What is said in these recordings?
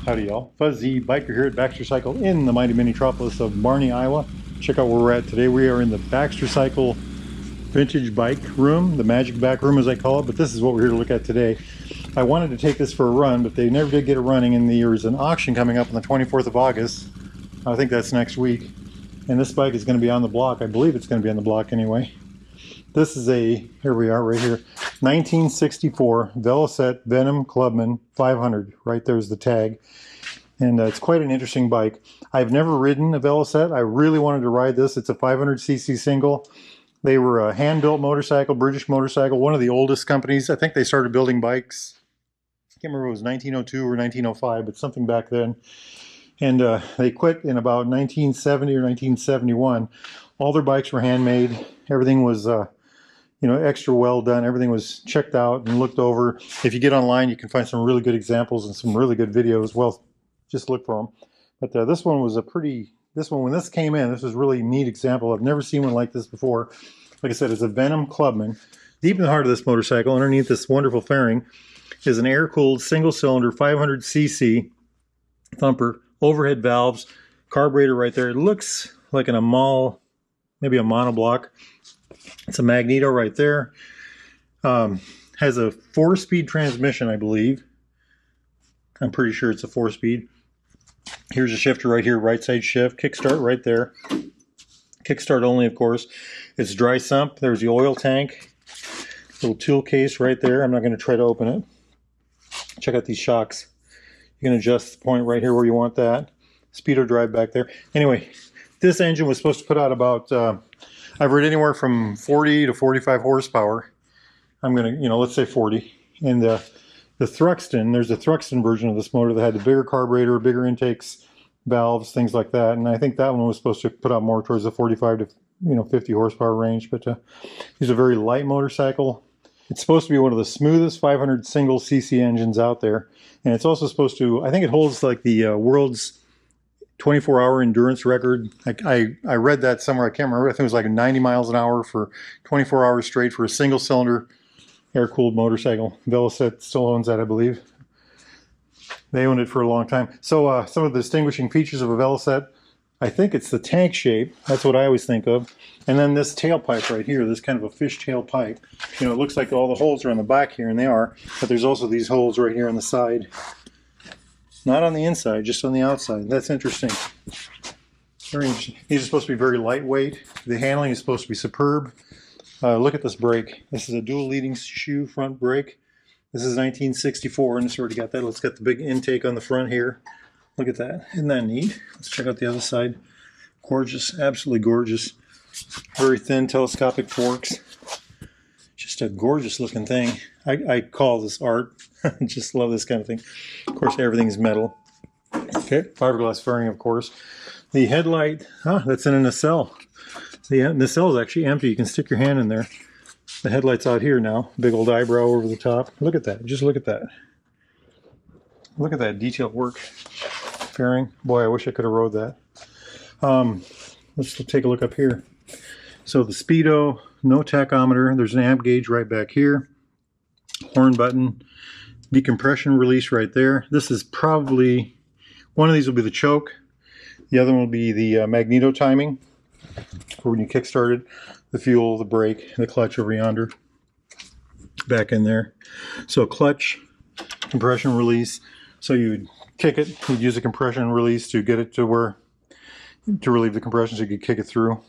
Howdy y'all, Fuzzy Biker here at Baxter Cycle in the mighty mini-tropolis of Barney, Iowa. Check out where we're at today. We are in the Baxter Cycle vintage bike room, the magic back room as I call it, but this is what we're here to look at today. I wanted to take this for a run, but they never did get it running, and there is an auction coming up on the 24th of August. I think that's next week. And this bike is going to be on the block. I believe it's going to be on the block anyway. This is a, here we are right here, 1964 Velocette Venom Clubman 500. Right there's the tag. And it's quite an interesting bike. I've never ridden a Velocette. I really wanted to ride this. It's a 500cc single. They were a hand-built motorcycle, British motorcycle, one of the oldest companies. I think they started building bikes. I can't remember if it was 1902 or 1905, but something back then. And they quit in about 1970 or 1971. All their bikes were handmade. Everything was extra well done. Everything was checked out and looked over. If you get online, you can find some really good examples and some really good videos. Well, just look for them. But this one was when this came in, this was a really neat example. I've never seen one like this before. Like I said, it's a Venom Clubman. Deep in the heart of this motorcycle, underneath this wonderful fairing, is an air-cooled single-cylinder 500cc thumper, overhead valves, carburetor right there. It looks like maybe a monoblock. It's a magneto right there. Has a 4-speed transmission, I believe. I'm pretty sure it's a 4-speed. Here's a shifter right here, right side shift. Kickstart right there. Kickstart only, of course. It's dry sump. There's the oil tank. Little tool case right there. I'm not going to try to open it. Check out these shocks. You can adjust the point right here where you want that. Speedo drive back there. Anyway, this engine was supposed to put out about, I've read anywhere from 40 to 45 horsepower. I'm going to, let's say 40. And the Thruxton, there's a Thruxton version of this motor that had the bigger carburetor, bigger intakes, valves, things like that. And I think that one was supposed to put out more towards the 45 to 50 horsepower range. But it's a very light motorcycle. It's supposed to be one of the smoothest 500 single cc engines out there. And it's also supposed to, I think it holds like the world's 24-hour endurance record. I read that somewhere. I can't remember. I think it was like 90 miles an hour for 24 hours straight for a single cylinder air-cooled motorcycle. Velocette still owns that, I believe. They owned it for a long time. So some of the distinguishing features of a Velocette, I think it's the tank shape. That's what I always think of. And then this tailpipe right here, this kind of a fishtail pipe. It looks like all the holes are on the back here, and they are. But there's also these holes right here on the side. Not on the inside, just on the outside. That's interesting. Very interesting. These are supposed to be very lightweight. The handling is supposed to be superb. Look at this brake. This is a dual leading shoe front brake. This is 1964, and it's already got that. Let's get the big intake on the front here. Look at that. Isn't that neat? Let's check out the other side. Gorgeous. Absolutely gorgeous. Very thin telescopic forks. Just a gorgeous looking thing. I call this art. I just love this kind of thing. Of course, everything's metal. Okay, fiberglass fairing, of course. The headlight, that's in a nacelle. The nacelle is actually empty. You can stick your hand in there. The headlight's out here now. Big old eyebrow over the top. Look at that. Just look at that. Look at that detailed work. Fairing. Boy, I wish I could have rode that. Let's take a look up here. So the speedo, no tachometer. There's an amp gauge right back here. Horn button. Decompression release right there. This is probably, one of these will be the choke. The other one will be the magneto timing for when you kickstart it. The fuel, the brake, the clutch over yonder. Back in there. So clutch, compression release. So you would kick it. You'd use a compression release to get it to relieve the compression so you could kick it through.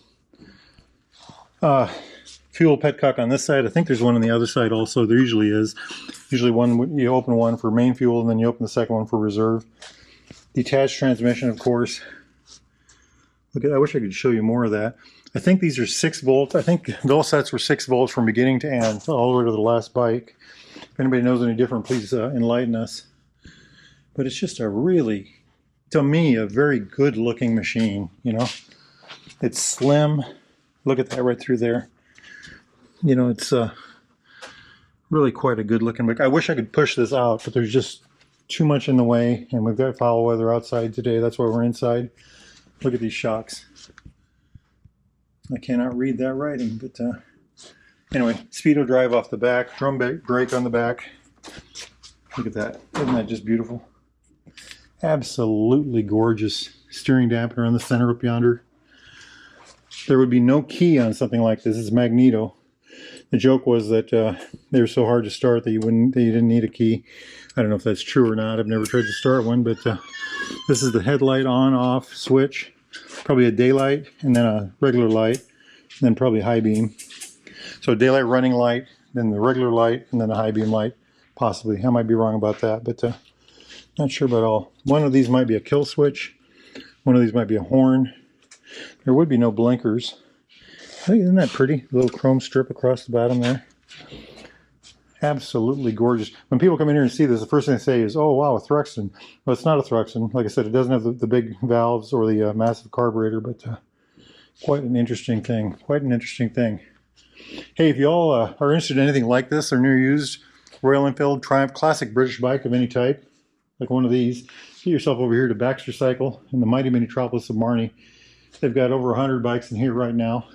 Fuel petcock on this side. I think there's one on the other side also. There usually is. Usually you open one for main fuel and then you open the second one for reserve. Detached transmission, of course. Look at, I wish I could show you more of that. I think these are 6 volts. I think Velocettes were 6 volts from beginning to end, all the way to the last bike. If anybody knows any different, please enlighten us. But it's just a really, to me, a very good looking machine, It's slim. Look at that right through there. It's really quite a good looking bike. I wish I could push this out, but there's just too much in the way, and we've got foul weather outside today. That's why we're inside. Look at these shocks. I cannot read that writing, but anyway, speedo drive off the back, drum brake on the back. Look at that. Isn't that just beautiful? Absolutely gorgeous steering dampener on the center up yonder. There would be no key on something like this. It's magneto. The joke was that they were so hard to start that you didn't need a key. I don't know if that's true or not. I've never tried to start one, but this is the headlight on-off switch. Probably a daylight, and then a regular light, and then probably high beam. So daylight running light, then the regular light, and then a high beam light, possibly. I might be wrong about that, but not sure about all. One of these might be a kill switch. One of these might be a horn. There would be no blinkers. I think, isn't that pretty? A little chrome strip across the bottom there. Absolutely gorgeous. When people come in here and see this, the first thing they say is, oh wow, a Thruxton. Well, it's not a Thruxton. Like I said, it doesn't have the big valves or the massive carburetor, but quite an interesting thing. Quite an interesting thing. Hey, if you all are interested in anything like this or near used, Royal Enfield, Triumph, classic British bike of any type, like one of these, get yourself over here to Baxter Cycle in the mighty metropolis of Marnie. They've got over 100 bikes in here right now.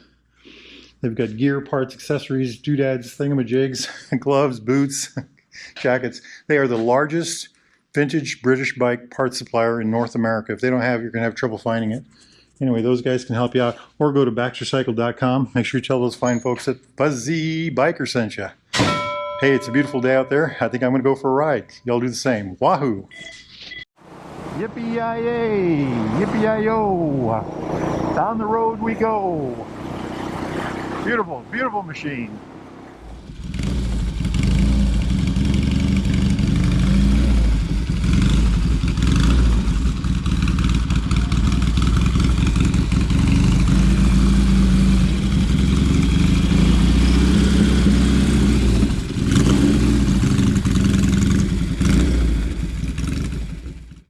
They've got gear, parts, accessories, doodads, thingamajigs, gloves, boots, jackets. They are the largest vintage British bike parts supplier in North America. If they don't have it, you're going to have trouble finding it. Anyway, those guys can help you out. Or go to baxtercycle.com. Make sure you tell those fine folks that Fuzzy Biker sent you. Hey, it's a beautiful day out there. I think I'm going to go for a ride. Y'all do the same. Wahoo! Yippee-yi-yay! Yippee-yi-yo! Down the road we go! Beautiful, beautiful machine.